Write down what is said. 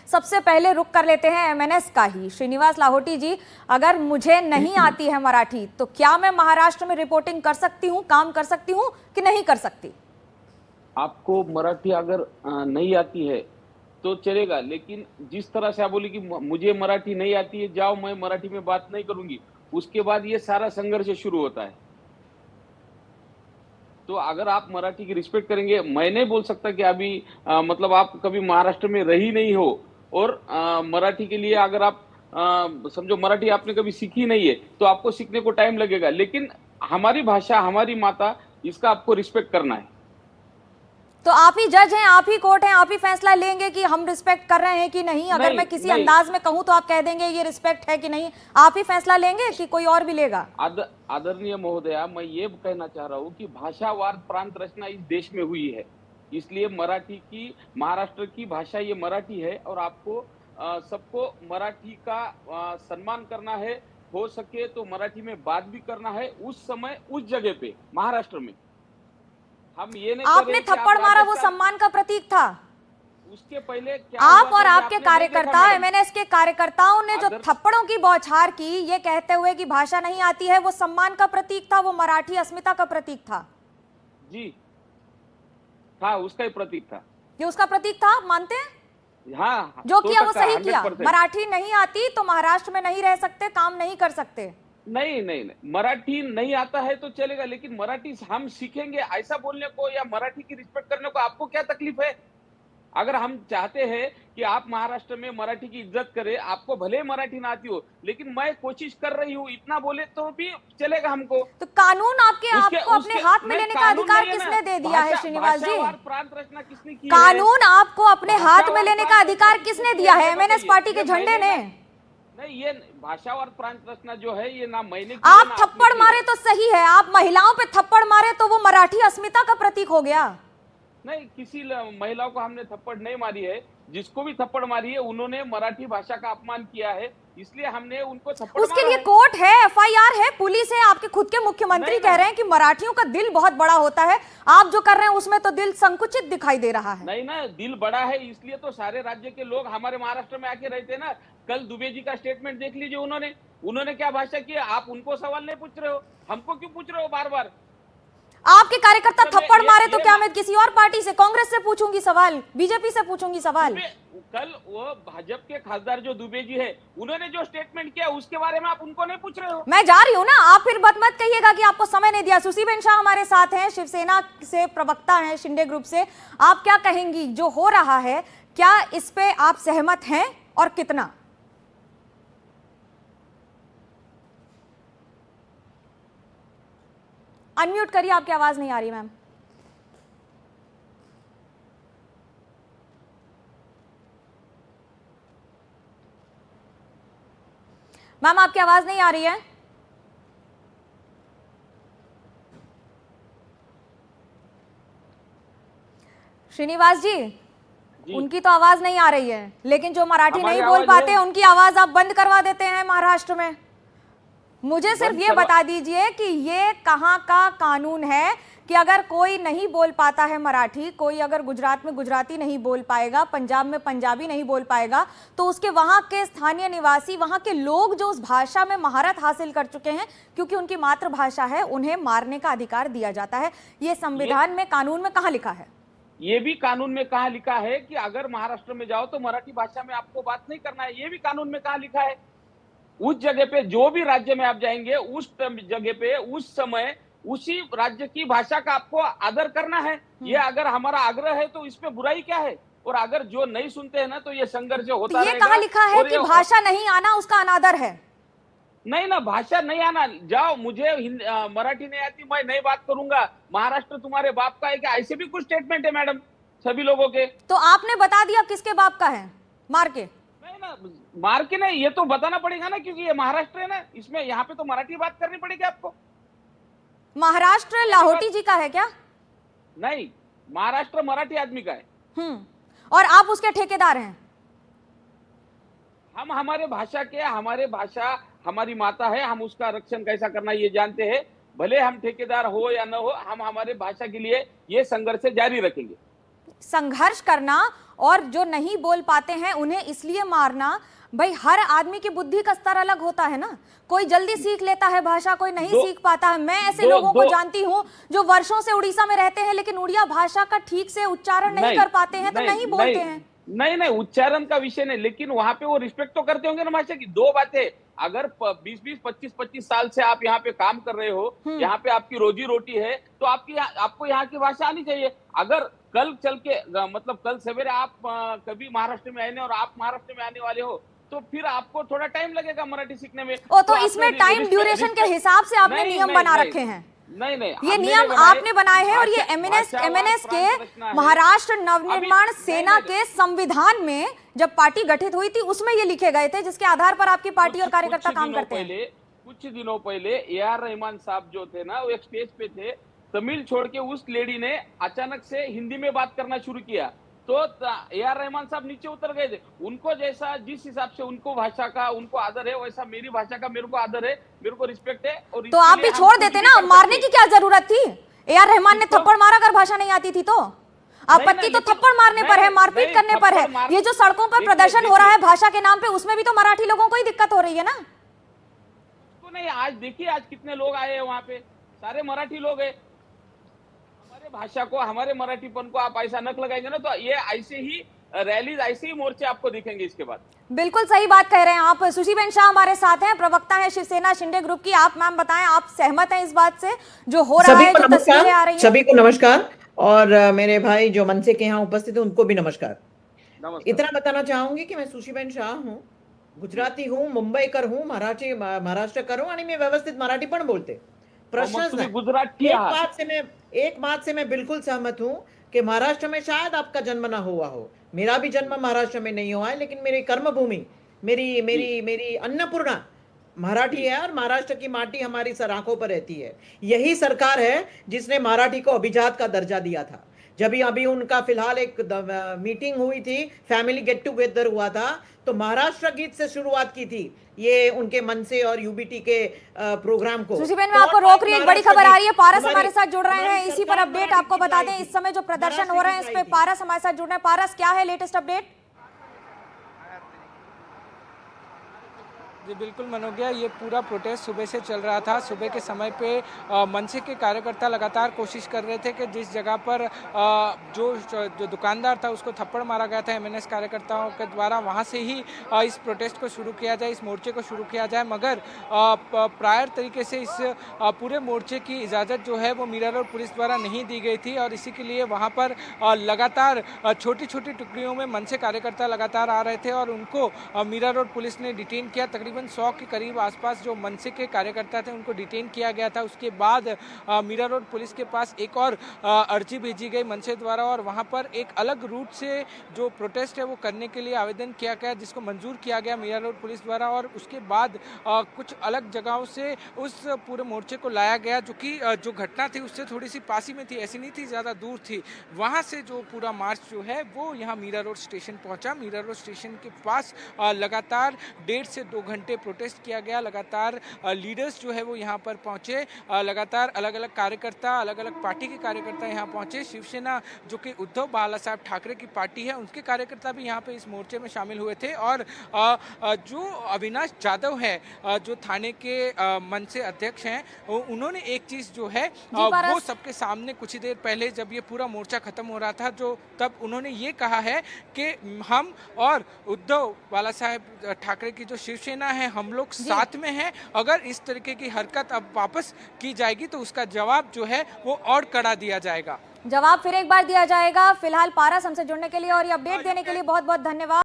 सबसे पहले रुक कर लेते हैं एमएनएस का ही। श्रीनिवास लाहोटी जी, अगर मुझे नहीं आती है मराठी तो क्या मैं महाराष्ट्र में रिपोर्टिंग कर सकती हूँ, काम कर सकती हूँ कि नहीं कर सकती? आपको मराठी अगर नहीं आती है तो चलेगा, लेकिन जिस तरह से आप बोली कि मुझे मराठी नहीं आती है, जाओ मैं मराठी में बात नहीं करूंगी, उसके बाद ये सारा संघर्ष शुरू होता है। तो अगर आप मराठी की रिस्पेक्ट करेंगे, मैं नहीं बोल सकता कि अभी मतलब आप कभी महाराष्ट्र में रही नहीं हो और मराठी के लिए अगर आप समझो मराठी आपने कभी सीखी नहीं है तो आपको सीखने को टाइम लगेगा, लेकिन हमारी भाषा हमारी माता, इसका आपको रिस्पेक्ट करना है। तो आप ही जज हैं, आप ही कोर्ट हैं, आप ही फैसला लेंगे कि हम रिस्पेक्ट कर रहे हैं कि नहीं। अगर मैं किसी अंदाज में कहूं तो आप कह देंगे ये रिस्पेक्ट है कि नहीं, आप ही फैसला लेंगे कि कोई और भी लेगा? आदरणीय महोदया, मैं ये कहना चाह रहा हूँ कि भाषावार प्रांत रचना इस देश में हुई है, इसलिए मराठी की, महाराष्ट्र की भाषा ये मराठी है और आपको सबको मराठी का सम्मान करना है। हो सके तो मराठी में बात भी करना है उस समय उस जगह पे महाराष्ट्र में। हम ये नहीं, आपने थप्पड़ मारा वो सम्मान का प्रतीक था। उसके पहले क्या आप और आपके कार्यकर्ता, एमएनएस के कार्यकर्ताओं ने जो थप्पड़ों की बौछार की ये कहते हुए कि भाषा नहीं आती है, वो सम्मान का प्रतीक था, वो मराठी अस्मिता का प्रतीक था। जी था, उसका ही प्रतीक था। ये उसका प्रतीक था, आप मानते हैं? हाँ, जो किया वो सही किया। मराठी नहीं आती तो महाराष्ट्र में नहीं रह सकते, काम नहीं कर सकते। नहीं नहीं नहीं, मराठी नहीं आता है तो चलेगा, लेकिन मराठी हम सीखेंगे ऐसा बोलने को या मराठी की रिस्पेक्ट करने को आपको क्या तकलीफ है? अगर हम चाहते हैं कि आप महाराष्ट्र में मराठी की इज्जत करें, आपको भले मराठी ना आती हो, लेकिन मैं कोशिश कर रही हूँ, इतना बोले तो भी चलेगा हमको। तो कानून आपको अपने हाथ में लेने का अधिकार किसने दे दिया है श्रीनिवास जी? प्रांत रचना किसने की? कानून आपको अपने हाथ में लेने का अधिकार किसने दिया है? एमएनएस पार्टी के झंडे ने? नहीं, ये भाषा और प्रांत रचना जो है ये ना मैंने की, आप थप्पड़ मारे तो सही है, आप महिलाओं पे थप्पड़ मारे तो वो मराठी अस्मिता का प्रतीक हो गया। नहीं, किसी महिलाओं को हमने थप्पड़ नहीं मारी है, जिसको भी थप्पड़ मारी है उन्होंने मराठी भाषा का अपमान किया है, इसलिए हमने उनको थप्पड़ उसके लिए कोर्ट है, एफआईआर है, पुलिस है। आपके खुद के मुख्यमंत्री कह रहे हैं कि मराठियों का दिल बहुत बड़ा होता है, आप जो कर रहे हैं उसमें तो दिल संकुचित दिखाई दे रहा है। नहीं ना, दिल बड़ा है इसलिए तो सारे राज्य के लोग हमारे महाराष्ट्र में आके रहते हैं ना। कल दुबे जी का स्टेटमेंट देख लीजिए, उन्होंने क्या भाषा की। आप उनको सवाल नहीं पूछ रहे हो, हमको क्यों पूछ रहे हो बार बार? आपके कार्यकर्ता थप्पड़ मारे तो क्या मैं किसी और पार्टी से, कांग्रेस से पूछूंगी सवाल, बीजेपी से पूछूंगी सवाल? कल वो भाजपा के खासदार जो दुबे जी है, उन्होंने जो स्टेटमेंट किया उसके बारे में आप उनको नहीं पूछ रहे हो। मैं जा रही हूँ ना, आप फिर मत कहिएगा कि आपको समय नहीं दिया। सुसीबेन शाह हमारे साथ हैं, शिवसेना से प्रवक्ता हैं, शिंदे ग्रुप से। आप क्या कहेंगी जो हो रहा है, क्या इस पे आप सहमत हैं और कितना? अनम्यूट करिए, आपकी आवाज नहीं आ रही मैम। मैम आपकी आवाज नहीं आ रही है। श्रीनिवास जी, उनकी तो आवाज नहीं आ रही है, लेकिन जो मराठी नहीं बोल पाते उनकी आवाज आप बंद करवा देते हैं महाराष्ट्र में। मुझे सिर्फ ये बता दीजिए कि ये कहाँ का कानून है कि अगर कोई नहीं बोल पाता है मराठी, कोई अगर गुजरात में गुजराती नहीं बोल पाएगा, पंजाब में पंजाबी नहीं बोल पाएगा, तो उसके वहाँ के स्थानीय निवासी, वहाँ के लोग जो उस भाषा में महारत हासिल कर चुके हैं क्योंकि उनकी मातृभाषा है, उन्हें मारने का अधिकार दिया जाता है। ये संविधान में, कानून में कहाँ लिखा है? ये भी कानून में कहाँ लिखा है कि अगर महाराष्ट्र में जाओ तो मराठी भाषा में आपको बात नहीं करना है? ये भी कानून में कहाँ लिखा है? उस जगह पे, जो भी राज्य में आप जाएंगे, उस जगह पे उस समय उसी राज्य की भाषा का आपको आदर करना है। ये अगर हमारा आग्रह है तो इसमें बुराई क्या है? और अगर जो नहीं सुनते हैं ना तो ये संघर्ष होता रहेगा। ये कहाँ लिखा है कि भाषा नहीं आना उसका अनादर है? नहीं ना, भाषा नहीं आना, जाओ मुझे मराठी नहीं आती, मैं नहीं बात करूंगा, महाराष्ट्र तुम्हारे बाप का है क्या? ऐसे भी कुछ स्टेटमेंट है मैडम सभी लोगों के। तो आपने बता दिया किसके बाप का है, मार के? नहीं ना, मार के नहीं, ये तो बताना पड़ेगा ना, क्योंकि ये महाराष्ट्र है ना, इसमें यहाँ पे तो मराठी बात करनी पड़ेगी आपको। महाराष्ट्र लाहोटी जी का है क्या? नहीं, महाराष्ट्र मराठी आदमी का है। और आप उसके ठेकेदार हैं? हम हमारे भाषा के, हमारे भाषा हमारी माता है, हम उसका रक्षण कैसा करना ये जानते हैं। भले हम ठेकेदार हो या न हो, हम हमारे भाषा के लिए ये संघर्ष जारी रखेंगे। संघर्ष करना और जो नहीं बोल पाते हैं उन्हें इसलिए मारना, भाई हर आदमी की बुद्धि का स्तर अलग होता है ना। कोई जल्दी सीख लेता है भाषा, कोई नहीं सीख पाता है। मैं ऐसे लोगों को जानती हूँ जो वर्षों से उड़ीसा में रहते हैं लेकिन उड़िया भाषा का ठीक से उच्चारण नहीं कर पाते हैं, तो नहीं बोलते हैं। नहीं, उच्चारण का विषय नहीं, लेकिन वहां पे वो रिस्पेक्ट तो करते होंगे ना भाषा की। दो बातें, अगर 20-20, 25-25 साल से आप यहाँ पे काम कर रहे हो, यहाँ पे आपकी रोजी रोटी है, तो आपको यहाँ की भाषा आनी चाहिए। अगर कल चल के मतलब कल सवेरे आप कभी महाराष्ट्र में आए और आप महाराष्ट्र में आने वाले हो, तो फिर आपको थोड़ा टाइम लगेगा मराठी सीखने में। तो इसमें टाइम ड्यूरेशन के हिसाब से आपने नियम बना रखे हैं। नहीं, ये नियम आपने बनाए हैं और ये एमएनएस के महाराष्ट्र नवनिर्माण सेना के संविधान में जब पार्टी गठित हुई थी उसमें ये लिखे गए थे, जिसके आधार पर आपकी पार्टी और कार्यकर्ता काम करते हैं। कुछ दिनों पहले AR रहमान साहब जो थे ना, वो एक स्टेज पे थे, तमिल छोड़ के उस लेडी ने अचानक से हिंदी में बात करना शुरू किया, तो AR रहमान साहब नीचे उतर गए थे। उनको जैसा, जिस हिसाब से उनको भाषा का उनको आदर है, वैसा मेरी भाषा का मेरे को आदर है, मेरे को रिस्पेक्ट है। और तो आप भी छोड़ देते ना, मारने की क्या जरूरत थी? AR रहमान ने थप्पड़ मारा अगर भाषा नहीं आती थी तो। आपत्ति तो थप्पड़ मारने पर है, मारपीट करने पर है। ये जो सड़कों पर प्रदर्शन हो रहा है भाषा के नाम पे, उसमें भी तो मराठी लोगों को ही दिक्कत हो रही है ना। तो नहीं, आज देखिए आज कितने लोग आए हैं वहां पे, सारे मराठी लोग हैं। हमारे भाषा को, हमारे मराठीपन को आप ऐसा नक लगाएंगे ना, तो ये ऐसे ही रैलीज, ऐसे ही मोर्चे आपको दिखेंगे इसके बाद। बिल्कुल सही बात कह रहे हैं आप। सुशीबेन शाह हमारे साथ हैं, प्रवक्ता हैं शिवसेना शिंदे ग्रुप की। आप मैम बताएं, आप सहमत हैं इस बात से जो हो रहा है, जो तस्वीरें आ रही हैं? सभी को नमस्कार, और मेरे भाई जो मनसे के यहाँ उपस्थित है उनको भी नमस्कार। इतना बताना चाहूंगी कि मैं सुशीबेन शाह हूँ, गुजराती हूँ, मुंबईकर हूँ, महाराष्ट्रकर हूँ आणि मी व्यवस्थित मराठी पण बोलते, प्रश्नच नाही। एक बात से मैं बिल्कुल सहमत हूँ कि महाराष्ट्र में शायद आपका जन्म ना हुआ हो, मेरा भी जन्म महाराष्ट्र में नहीं हुआ है, लेकिन मेरी कर्मभूमि, मेरी अन्नपूर्णा मराठी है और महाराष्ट्र की माटी हमारी सर आंखों पर रहती है। यही सरकार है जिसने मराठी को अभिजात का दर्जा दिया था। जब अभी उनका फिलहाल एक मीटिंग हुई थी, फैमिली गेट टुगेदर हुआ था, तो महाराष्ट्र गीत से शुरुआत की थी ये उनके मनसे और यूबीटी के प्रोग्राम को। सुशीबेन, मैं आपको रोक रही हूं, एक बड़ी खबर आ रही है, पारस हमारे साथ जुड़ रहे हैं। इसी पर अपडेट आपको बता दें, इस समय जो प्रदर्शन हो रहे हैं इस पे पारस हमारे साथ जुड़ रहे हैं। पारस, क्या है लेटेस्ट अपडेट? जी बिल्कुल मनोज्ञा, ये पूरा प्रोटेस्ट सुबह से चल रहा था। सुबह के समय पे मनसे के कार्यकर्ता लगातार कोशिश कर रहे थे कि जिस जगह पर जो दुकानदार था उसको थप्पड़ मारा गया था एमएनएस कार्यकर्ताओं के द्वारा, वहाँ से ही इस प्रोटेस्ट को शुरू किया जाए, इस मोर्चे को शुरू किया जाए। मगर प्रायर तरीके से इस पूरे मोर्चे की इजाज़त जो है वो मीरा रोड पुलिस द्वारा नहीं दी गई थी और इसी के लिए वहाँ पर लगातार छोटी छोटी टुकड़ियों में मनसे कार्यकर्ता लगातार आ रहे थे और उनको मीरा रोड पुलिस ने डिटेन किया। तकरीबन 100 के करीब आसपास जो मनसे के कार्यकर्ता थे उनको डिटेन किया गया था। उसके बाद मीरा रोड पुलिस के पास एक और अर्जी भेजी गई मनसे द्वारा और वहां पर एक अलग रूट से जो प्रोटेस्ट है वो करने के लिए आवेदन किया गया, जिसको मंजूर किया गया मीरा रोड पुलिस द्वारा। और उसके बाद कुछ अलग जगहों से उस पूरे मोर्चे को लाया गया, जो कि जो घटना थी उससे थोड़ी सी पास ही में थी, ऐसी नहीं थी, ज़्यादा दूर थी। वहाँ से जो पूरा मार्च जो है वो यहाँ मीरा रोड स्टेशन पहुँचा। मीरा रोड स्टेशन के पास लगातार 1.5 से 2 घंटे प्रोटेस्ट किया गया। लगातार लीडर्स जो है वो यहाँ पर पहुँचे, लगातार अलग अलग कार्यकर्ता, अलग अलग पार्टी के कार्यकर्ता यहाँ पहुँचे। शिवसेना जो कि उद्धव बाला साहब ठाकरे की पार्टी है, उनके कार्यकर्ता भी यहाँ पे इस मोर्चे में शामिल हुए थे। और जो अविनाश जाधव है, जो थाने के मनसे अध्यक्ष हैं, उन्होंने एक चीज़ जो है वो सबके सामने कुछ ही देर पहले जब ये पूरा मोर्चा खत्म हो रहा था, जो तब उन्होंने ये कहा है कि हम और उद्धव बाला साहब ठाकरे की जो शिवसेना है, हम लोग साथ में हैं। अगर इस तरीके की हरकत अब वापस की जाएगी तो उसका जवाब जो है वो और कड़ा दिया जाएगा। जवाब फिर एक बार दिया जाएगा। फिलहाल पारस हमसे जुड़ने के लिए और ये अपडेट देने के लिए बहुत बहुत धन्यवाद।